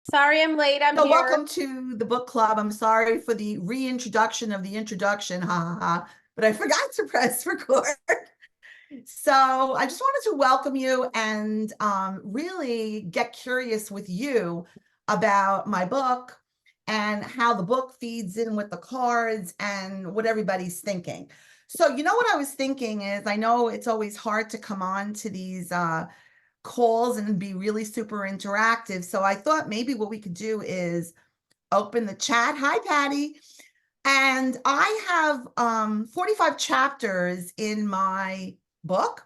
Sorry I'm late. I'm So here. welcome to the book club. I'm sorry for the reintroduction of the introduction, ha ha ha, but I forgot to press record. So I just wanted to welcome you and really get curious with you about my book and how the book feeds in with the cards and what everybody's thinking. So, you know what I was thinking is, I know it's always hard to come on to these calls and be really super interactive. So I thought maybe what we could do is open the chat. Hi, Patty. And I have 45 chapters in my book.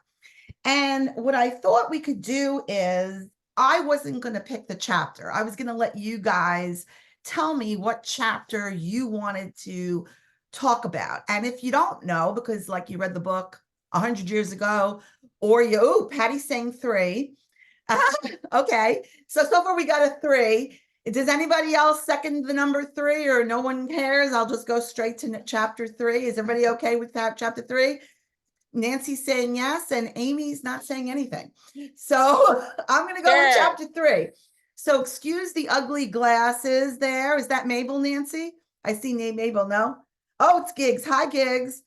And what I thought we could do is, I wasn't going to pick the chapter. I was going to let you guys tell me what chapter you wanted to talk about. And if you don't know, because like you read the book 100 years ago, or Patty's saying three. Okay. So far we got a three. Does anybody else second the number three, or no one cares? I'll just go straight to chapter three. Is everybody okay with that? Chapter three? Nancy's saying yes, and Amy's not saying anything. So I'm going to go with Sure. chapter three. So excuse the ugly glasses there. Is that Mabel, Nancy? I see name Mabel. No? Oh, it's Gigs. Hi, Gigs.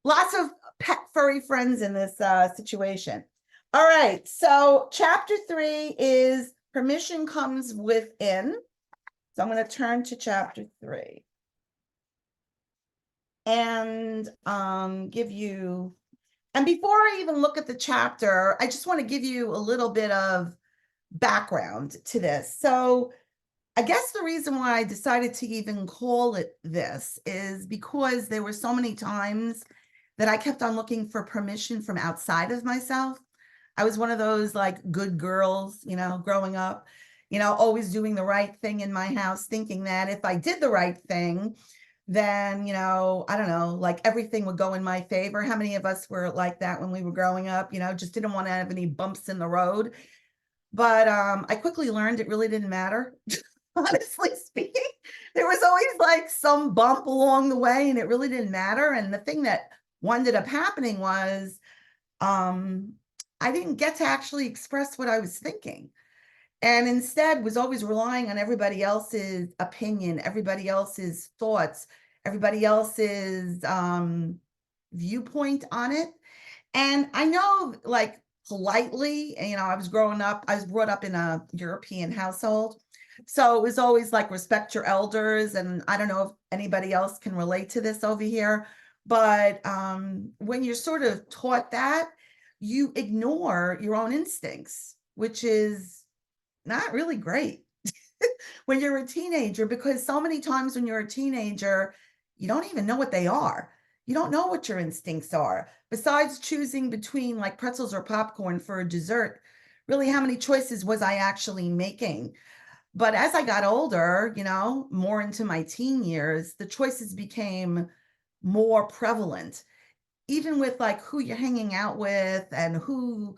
Lots of pet furry friends in this situation. All right. So chapter three is Permission Comes Within. So I'm going to turn to chapter three and give you, and before I even look at the chapter, I just want to give you a little bit of background to this. So I guess the reason why I decided to even call it this is because there were so many times that I kept on looking for permission from outside of myself. I was one of those like good girls, growing up, always doing the right thing in my house, thinking that if I did the right thing, then, I don't know, like everything would go in my favor. How many of us were like that when we were growing up, just didn't want to have any bumps in the road? But I quickly learned it really didn't matter. Honestly speaking, there was always like some bump along the way, and it really didn't matter. And the thing that ended up happening was um, I didn't get to actually express what I was thinking, and instead was always relying on everybody else's opinion, everybody else's thoughts, everybody else's viewpoint on it. And I know, like, politely, I was brought up in a European household. So it was always like respect your elders. And I don't know if anybody else can relate to this over here, but when you're sort of taught that, you ignore your own instincts, which is not really great when you're a teenager, because so many times when you're a teenager, you don't even know what they are. You don't know what your instincts are. Besides choosing between like pretzels or popcorn for a dessert, really, how many choices was I actually making? But as I got older, more into my teen years, the choices became more prevalent, even with like who you're hanging out with and who,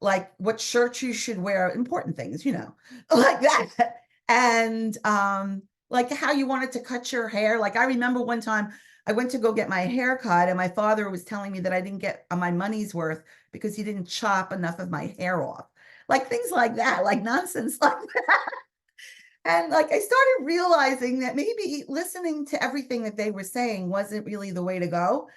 like what shirt you should wear, important things, like that. And like how you wanted to cut your hair. Like I remember one time I went to go get my hair cut, and my father was telling me that I didn't get my money's worth because he didn't chop enough of my hair off. Like things like that, like nonsense like that. And like I started realizing that maybe listening to everything that they were saying wasn't really the way to go,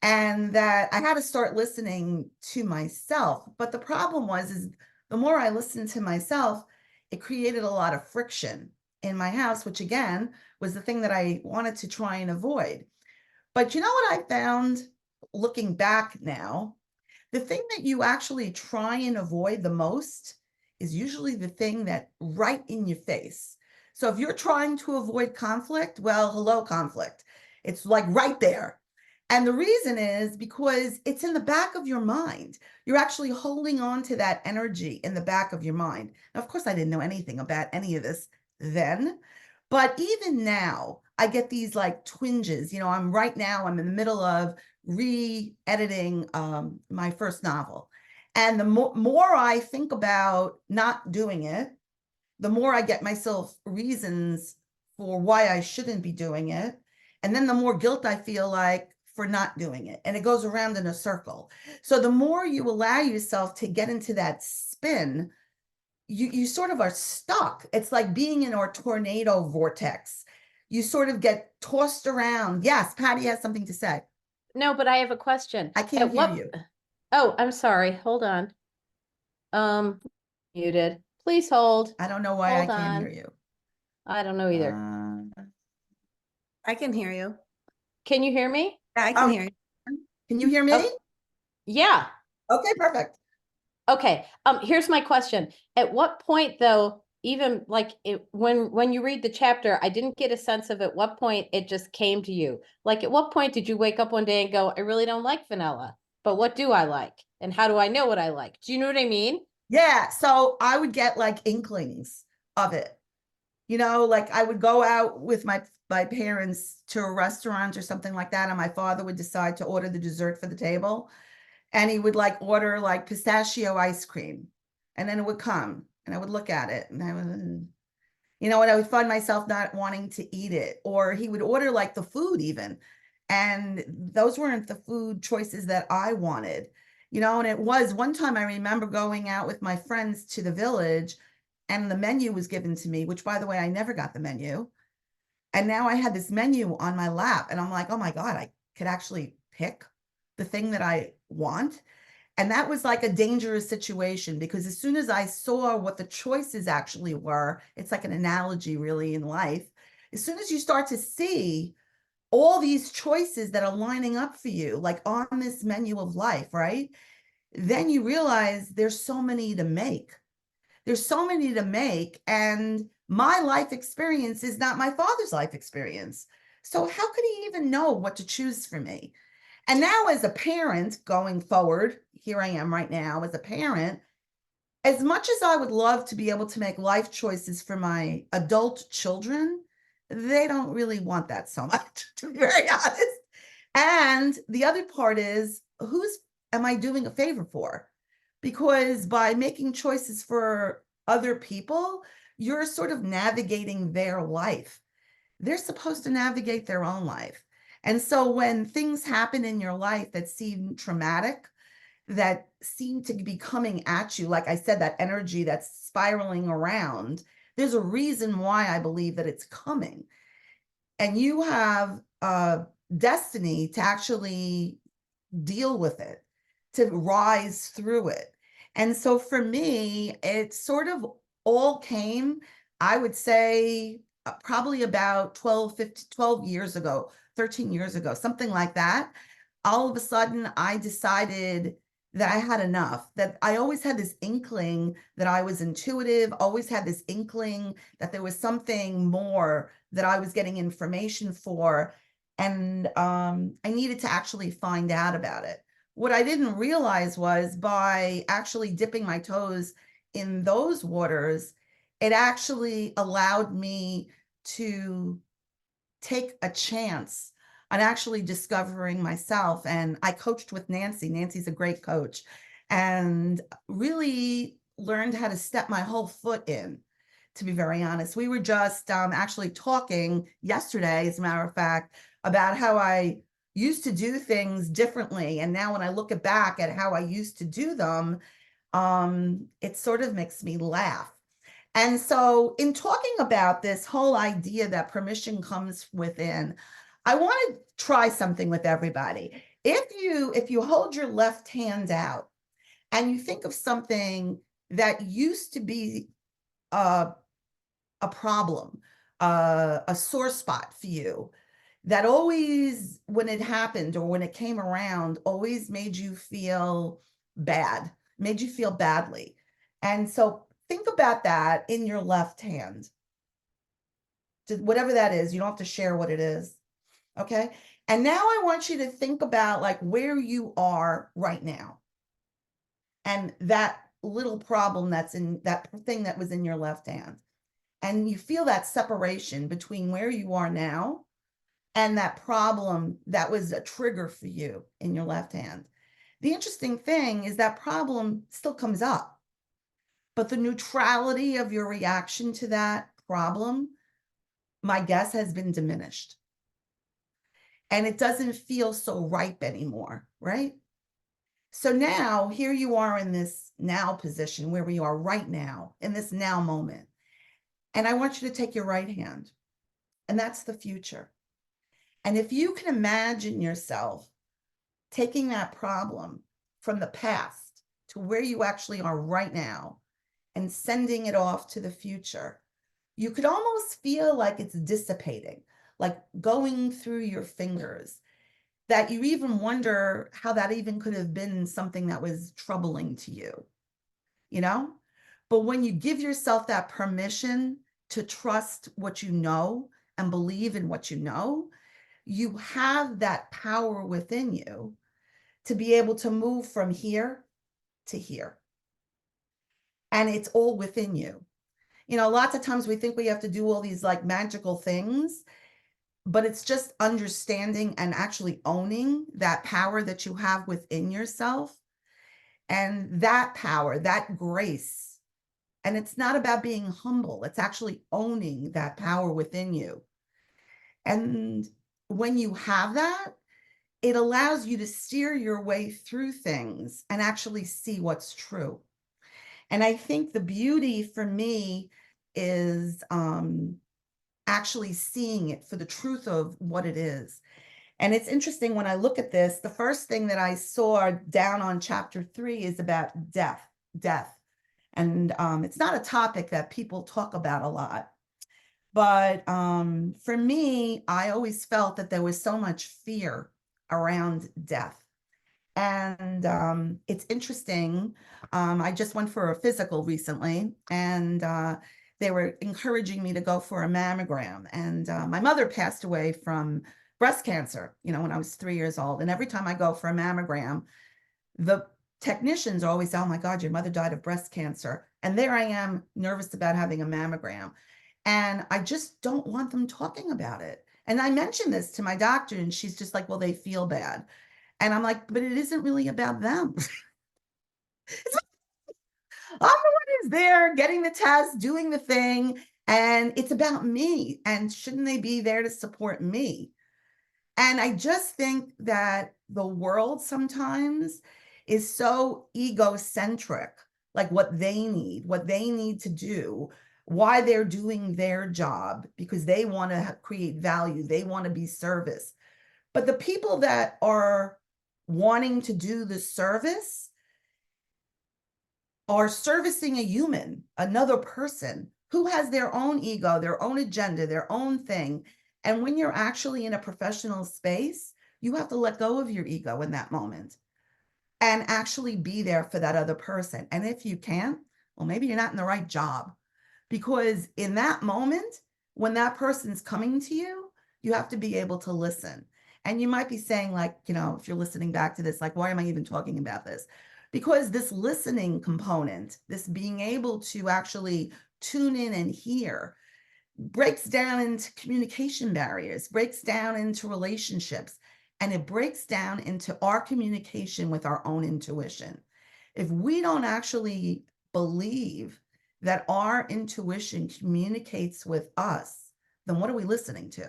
and that I had to start listening to myself. But the problem was is the more I listened to myself, it created a lot of friction in my house, which again was the thing that I wanted to try and avoid. But you know what I found looking back now? The thing that you actually try and avoid the most is usually the thing that right in your face. So if you're trying to avoid conflict, well, hello, conflict. It's like right there. And the reason is because it's in the back of your mind. You're actually holding on to that energy in the back of your mind. Now, of course, I didn't know anything about any of this then, but even now, I get these like twinges. I'm in the middle of re-editing my first novel. And the more I think about not doing it, the more I get myself reasons for why I shouldn't be doing it. And then the more guilt I feel like for not doing it. And it goes around in a circle. So the more you allow yourself to get into that spin, you sort of are stuck. It's like being in a tornado vortex. You sort of get tossed around. Yes, Patty has something to say. No, but I have a question. I can't hear you. Oh, I'm sorry. Hold on. Muted. Please hold. I don't know why I Hold can't hear on. you. I don't know either. I can hear you. Can you hear me? Yeah, I can hear you. Can you hear me? Oh. Yeah. Okay, perfect. Okay. Here's my question. At what point though, even like when you read the chapter, I didn't get a sense of at what point it just came to you. Like at what point did you wake up one day and go, I really don't like vanilla, but what do I like? And how do I know what I like? Do you know what I mean? Yeah, so I would get like inklings of it. You know, like I would go out with my parents to a restaurant or something like that, and my father would decide to order the dessert for the table, and he would like order like pistachio ice cream, and then it would come, and I would look at it, and I would, you know, and I would find myself not wanting to eat it, or he would order like the food even, and those weren't the food choices that I wanted, you know. And it was one time I remember going out with my friends to the village, and the menu was given to me, which by the way, I never got the menu. And now I had this menu on my lap, and I'm like, oh my God, I could actually pick the thing that I want. And that was like a dangerous situation, because as soon as I saw what the choices actually were, it's like an analogy really in life. As soon as you start to see all these choices that are lining up for you, like on this menu of life, right? Then you realize there's so many to make. There's so many to make, and my life experience is not my father's life experience. So how could he even know what to choose for me? And now, as a parent going forward, here I am right now as a parent, as much as I would love to be able to make life choices for my adult children, they don't really want that so much, to be very honest. And the other part is, who's am I doing a favor for? Because by making choices for other people, you're sort of navigating their life. They're supposed to navigate their own life. And so when things happen in your life that seem traumatic, that seem to be coming at you, like I said, that energy that's spiraling around, there's a reason why I believe that it's coming. And you have a destiny to actually deal with it, to rise through it. And so for me, it sort of all came, I would say, probably about 12 years ago, 13 years ago, something like that. All of a sudden, I decided that I had enough, that I always had this inkling that I was intuitive, always had this inkling that there was something more that I was getting information for. And I needed to actually find out about it. What I didn't realize was, by actually dipping my toes in those waters, it actually allowed me to take a chance on actually discovering myself. And I coached with Nancy. Nancy's a great coach, and really learned how to step my whole foot in, to be very honest. We were just actually talking yesterday, as a matter of fact, about how I used to do things differently. And now when I look back at how I used to do them, it sort of makes me laugh. And so in talking about this whole idea that permission comes within, I want to try something with everybody. If you hold your left hand out and you think of something that used to be a problem, a sore spot for you, that always, when it happened or when it came around, always made you feel bad, made you feel badly. And so think about that in your left hand. Whatever that is, you don't have to share what it is. Okay. And now I want you to think about like where you are right now, and that little problem that's in that thing that was in your left hand. And you feel that separation between where you are now and that problem that was a trigger for you in your left hand. The interesting thing is that problem still comes up, but the neutrality of your reaction to that problem, my guess, has been diminished. And it doesn't feel so ripe anymore, right? So now here you are in this now position where we are right now in this now moment. And I want you to take your right hand, and that's the future. And if you can imagine yourself taking that problem from the past to where you actually are right now and sending it off to the future, you could almost feel like it's dissipating, like going through your fingers, that you even wonder how that even could have been something that was troubling to you, you know? But when you give yourself that permission to trust what you know and believe in what you know, you have that power within you to be able to move from here to here. And it's all within you. You know, lots of times we think we have to do all these like magical things, but it's just understanding and actually owning that power that you have within yourself, and that power, that grace. And it's not about being humble, it's actually owning that power within you. And when you have that, it allows you to steer your way through things and actually see what's true. And I think the beauty for me is actually seeing it for the truth of what it is. And it's interesting when I look at this, the first thing that I saw down on chapter 3 is about death. And it's not a topic that people talk about a lot. But for me, I always felt that there was so much fear around death. And it's interesting. I just went for a physical recently, and they were encouraging me to go for a mammogram. And my mother passed away from breast cancer, you know, when I was 3 years old. And every time I go for a mammogram, the technicians always say, "Oh my God, your mother died of breast cancer." And there I am, nervous about having a mammogram. And I just don't want them talking about it. And I mentioned this to my doctor, and she's just like, "Well, they feel bad." And I'm like, "But it isn't really about them." I'm the one who's there getting the test, doing the thing, and it's about me. And shouldn't they be there to support me? And I just think that the world sometimes is so egocentric, like what they need to do, why they're doing their job, because they want to create value, they want to be service. But the people that are wanting to do the service are servicing a human, another person who has their own ego, their own agenda, their own thing. And when you're actually in a professional space, you have to let go of your ego in that moment and actually be there for that other person. And if you can't, well, maybe you're not in the right job, because in that moment, when that person's coming to you, you have to be able to listen. And you might be saying, like, you know, if you're listening back to this, like, why am I even talking about this? Because this listening component, this being able to actually tune in and hear, breaks down into communication barriers, breaks down into relationships, and it breaks down into our communication with our own intuition. If we don't actually believe that our intuition communicates with us, then what are we listening to?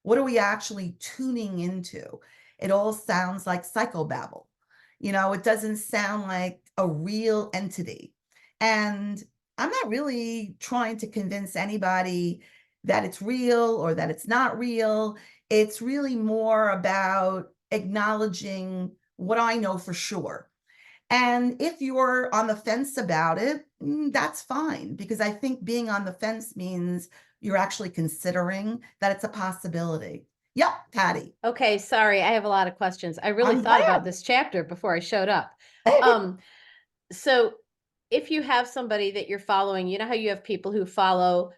What are we actually tuning into? It all sounds like psychobabble. You know, it doesn't sound like a real entity. And I'm not really trying to convince anybody that it's real or that it's not real. It's really more about acknowledging what I know for sure. And if you're on the fence about it, that's fine, because I think being on the fence means you're actually considering that it's a possibility. Yep, Patty. Okay, sorry, I have a lot of questions. I really I'm thought about glad. this chapter before I showed up. Um, so if you have somebody that you're following, you know how you have people who follow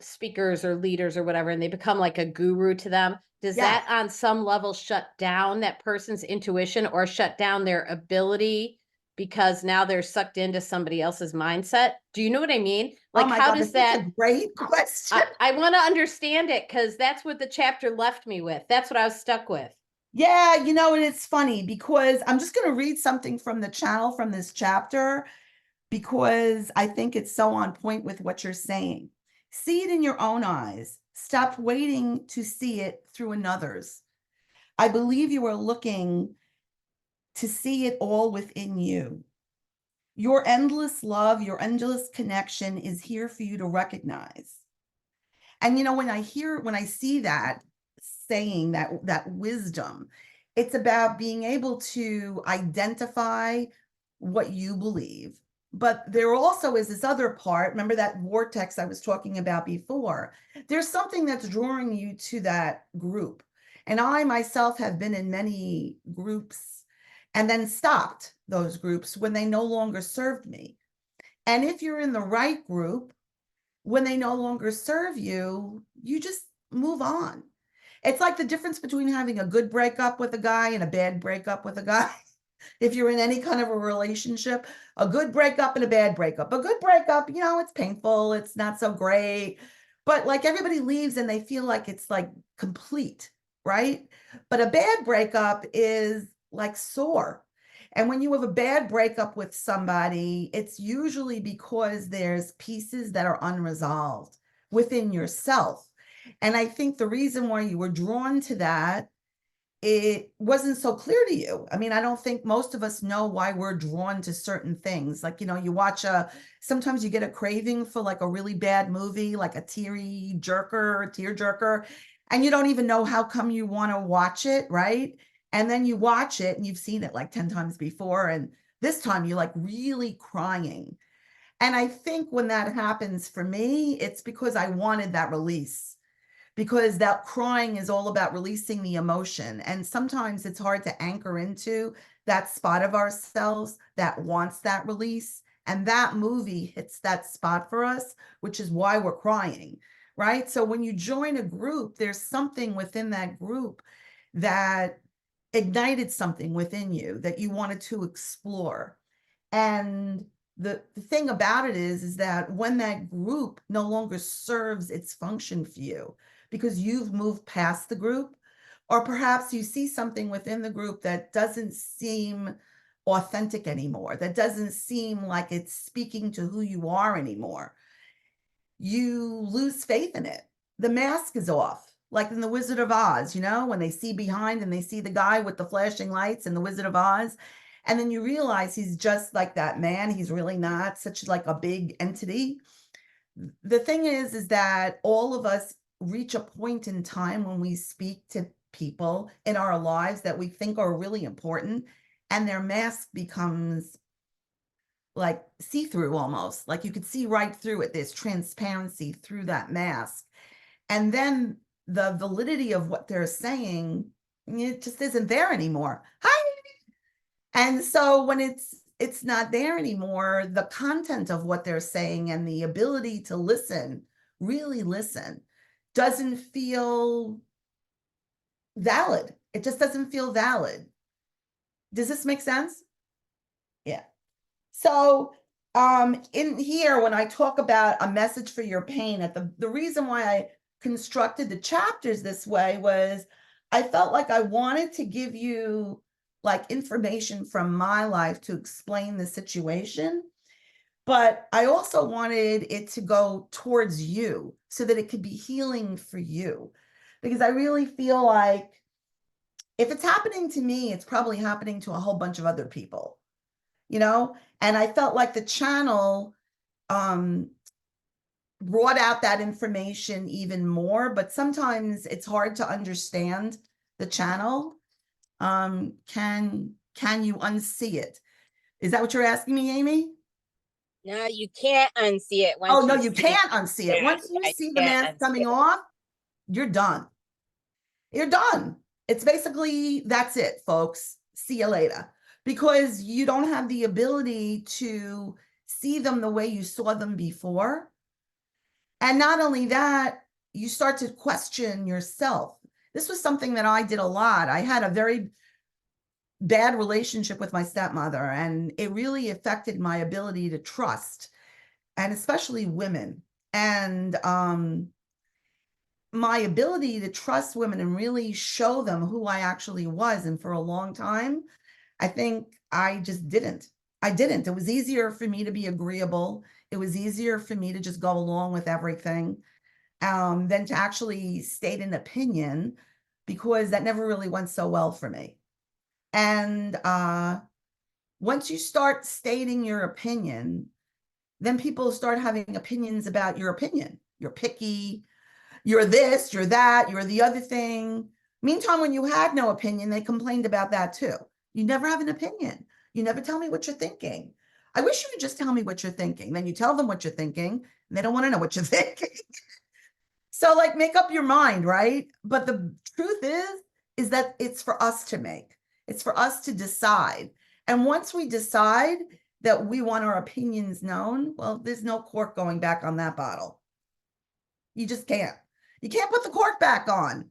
speakers or leaders or whatever, and they become like a guru to them. Does Yes. that on some level shut down that person's intuition or shut down their ability because now they're sucked into somebody else's mindset? Do you know what I mean? Oh Like, my how God, does this is a that? great question. I want to understand it because that's what the chapter left me with. That's what I was stuck with. Yeah, you know, and it's funny because I'm just going to read something from the channel from this chapter, because I think it's so on point with what you're saying. See it in your own eyes. Stop waiting to see it through another's. I believe you are looking to see it all within you. Your endless love, your endless connection is here for you to recognize. And when I see that saying, that wisdom, it's about being able to identify what you believe. But there also is this other part. Remember that vortex I was talking about before? There's something that's drawing you to that group. And I myself have been in many groups and then stopped those groups when they no longer served me. And if you're in the right group, when they no longer serve you, you just move on. It's like the difference between having a good breakup with a guy and a bad breakup with a guy. If you're in any kind of a relationship, a good breakup and a bad breakup. A good breakup, it's painful, it's not so great, but like everybody leaves and they feel like it's like complete, right? But a bad breakup is like sore. And when you have a bad breakup with somebody, it's usually because there's pieces that are unresolved within yourself. And I think the reason why you were drawn to that, it wasn't so clear to you. I mean, I don't think most of us know why we're drawn to certain things. Like, you watch sometimes you get a craving for like a really bad movie, like a tear jerker, and you don't even know how come you want to watch it, right? And then you watch it and you've seen it like 10 times before. And this time you're like really crying. And I think when that happens for me, it's because I wanted that release, because that crying is all about releasing the emotion. And sometimes it's hard to anchor into that spot of ourselves that wants that release. And that movie hits that spot for us, which is why we're crying, right? So when you join a group, there's something within that group that ignited something within you that you wanted to explore. And the thing about it is that when that group no longer serves its function for you, because you've moved past the group, or perhaps you see something within the group that doesn't seem authentic anymore, that doesn't seem like it's speaking to who you are anymore, you lose faith in it. The mask is off. Like in the Wizard of Oz, when they see behind and they see the guy with the flashing lights in the Wizard of Oz, and then you realize he's just like that man. He's really not such like a big entity. The thing is that all of us reach a point in time when we speak to people in our lives that we think are really important, and their mask becomes like see-through almost. Like you could see right through it. There's transparency through that mask. And then the validity of what they're saying, it just isn't there anymore. Hi. And so when it's not there anymore, the content of what they're saying and the ability to listen, really listen, doesn't feel valid. It just doesn't feel valid. Does this make sense? Yeah. So in here, when I talk about a message for your pain, the reason why I constructed the chapters this way was I felt like I wanted to give you like information from my life to explain the situation, but I also wanted it to go towards you so that it could be healing for you, because I really feel like if it's happening to me, it's probably happening to a whole bunch of other people, and I felt like the channel brought out that information even more, but sometimes it's hard to understand the channel. Can you unsee it? Is that what you're asking me, Amy? No, you can't unsee it. Oh, Once no, you you see can't unsee it. Once you I see the can't mask unsee coming it. off, you're done. You're done. It's basically, that's it, folks. See you later. Because you don't have the ability to see them the way you saw them before. And not only that, you start to question yourself. This was something that I did a lot. I had a very bad relationship with my stepmother, and it really affected my ability to trust, and especially women. And my ability to trust women and really show them who I actually was. And for a long time, I think I just didn't. It was easier for me to be agreeable. It was easier for me to just go along with everything than to actually state an opinion, because that never really went so well for me. And once you start stating your opinion, then people start having opinions about your opinion. You're picky, you're this, you're that, you're the other thing. Meantime, when you had no opinion, they complained about that too. You never have an opinion. You never tell me what you're thinking. I wish you would just tell me what you're thinking. Then you tell them what you're thinking, and they don't want to know what you're thinking. So like make up your mind, right? But the truth is that it's for us to make. It's for us to decide. And once we decide that we want our opinions known, well, there's no cork going back on that bottle. You just can't. You can't put the cork back on.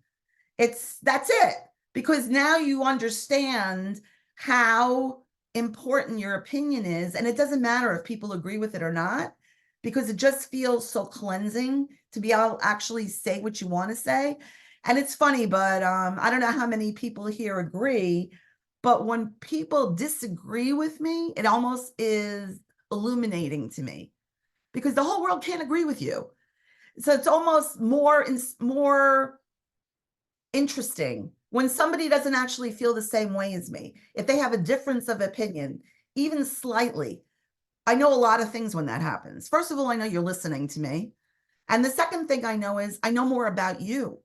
That's it. Because now you understand how important your opinion is. And it doesn't matter if people agree with it or not, because it just feels so cleansing to be able to actually say what you want to say. And it's funny, but I don't know how many people here agree, but when people disagree with me, it almost is illuminating to me because the whole world can't agree with you. So it's almost more interesting when somebody doesn't actually feel the same way as me. If they have a difference of opinion, even slightly, I know a lot of things when that happens. First of all, I know you're listening to me. And the second thing I know is I know more about you.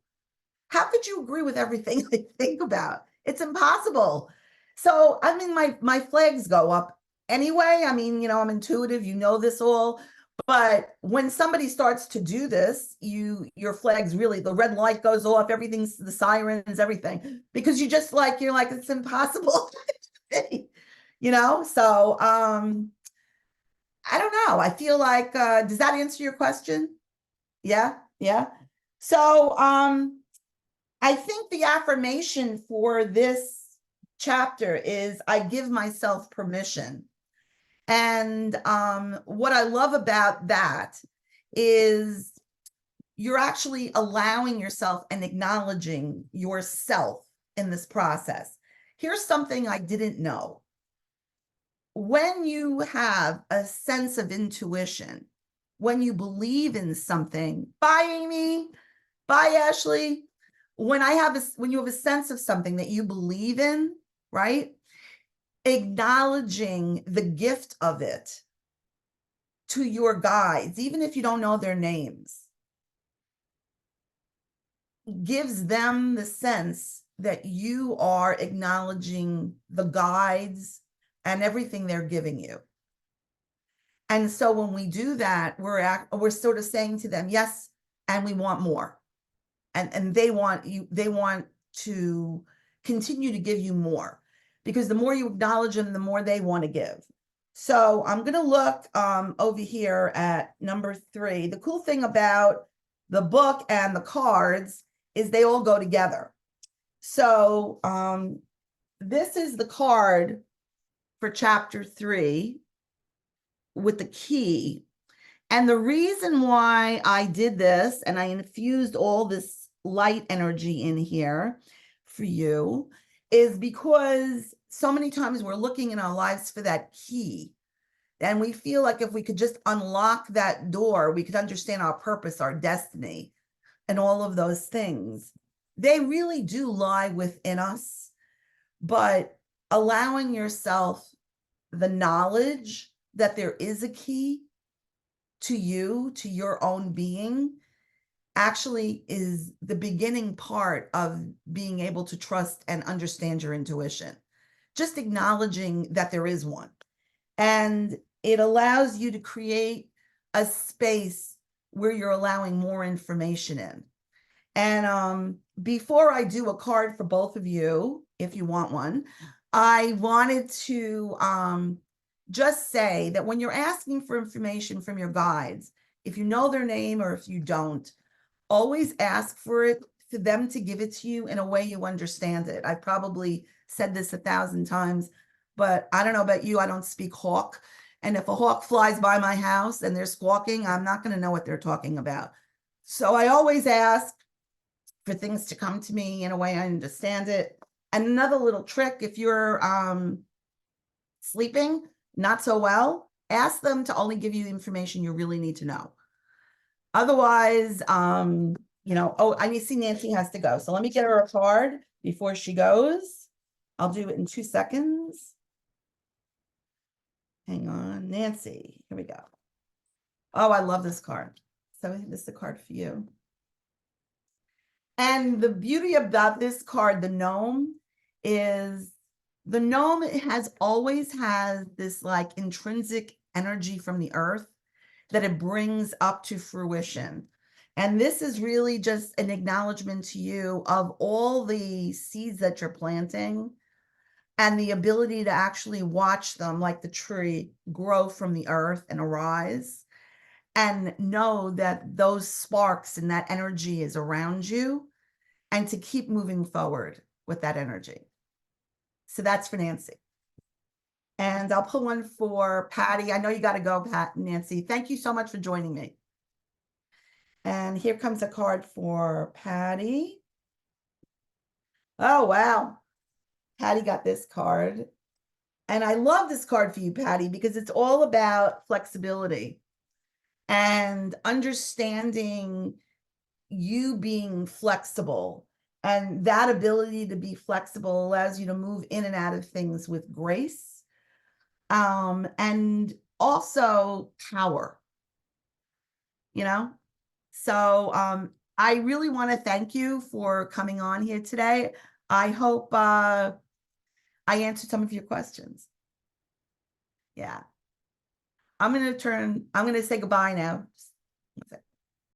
How could you agree with everything I think about? It's impossible. So, I mean, my flags go up anyway. I mean, you know, I'm intuitive, you know this all. But when somebody starts to do this, your flags really, the red light goes off, everything's the sirens, everything, because you're like, it's impossible. You know, so I don't know. I feel like does that answer your question? Yeah. So I think the affirmation for this chapter is I give myself permission. And what I love about that is you're actually allowing yourself and acknowledging yourself in this process. Here's something I didn't know. When you have a sense of intuition, when you believe in something, bye Amy, bye Ashley. When you have a sense of something that you believe in, right? Acknowledging the gift of it to your guides, even if you don't know their names, gives them the sense that you are acknowledging the guides and everything they're giving you. And so when we do that, we're sort of saying to them, yes, and we want more. And they want to continue to give you more, because the more you acknowledge them, the more they want to give. So I'm going to look over here at number 3. The cool thing about the book and the cards is they all go together. So this is the card for chapter 3 with the key. And the reason why I did this and I infused all this light energy in here for you is because so many times we're looking in our lives for that key. And we feel like if we could just unlock that door, we could understand our purpose, our destiny, and all of those things. They really do lie within us, but allowing yourself the knowledge that there is a key to you, to your own being, actually is the beginning part of being able to trust and understand your intuition. Just acknowledging that there is one. And it allows you to create a space where you're allowing more information in. And before I do a card for both of you, if you want one, I wanted to just say that when you're asking for information from your guides, if you know their name or if you don't, always ask for them to give it to you in a way you understand it. I probably said this 1,000 times, but I don't know about you, I don't speak hawk. And if a hawk flies by my house and they're squawking, I'm not going to know what they're talking about. So I always ask for things to come to me in a way I understand it. And another little trick, if you're sleeping not so well, ask them to only give you the information you really need to know. Otherwise, you know, oh, I see Nancy has to go. So let me get her a card before she goes. I'll do it in 2 seconds. Hang on, Nancy, here we go. Oh, I love this card. So this is the card for you. And the beauty about this card, the gnome, is the gnome has always has this like intrinsic energy from the earth that it brings up to fruition. And this is really just an acknowledgement to you of all the seeds that you're planting and the ability to actually watch them like the tree grow from the earth and arise, and know that those sparks and that energy is around you, and to keep moving forward with that energy. So that's for Nancy. And I'll pull one for Patty. I know you got to go, Nancy. Thank you so much for joining me. And here comes a card for Patty. Oh, wow. Patty got this card. And I love this card for you, Patty, because it's all about flexibility and understanding you being flexible. And that ability to be flexible allows you to move in and out of things with grace. And also power, you know? So I really want to thank you for coming on here today. I hope I answered some of your questions. Yeah. I'm going to say goodbye now. Just one second.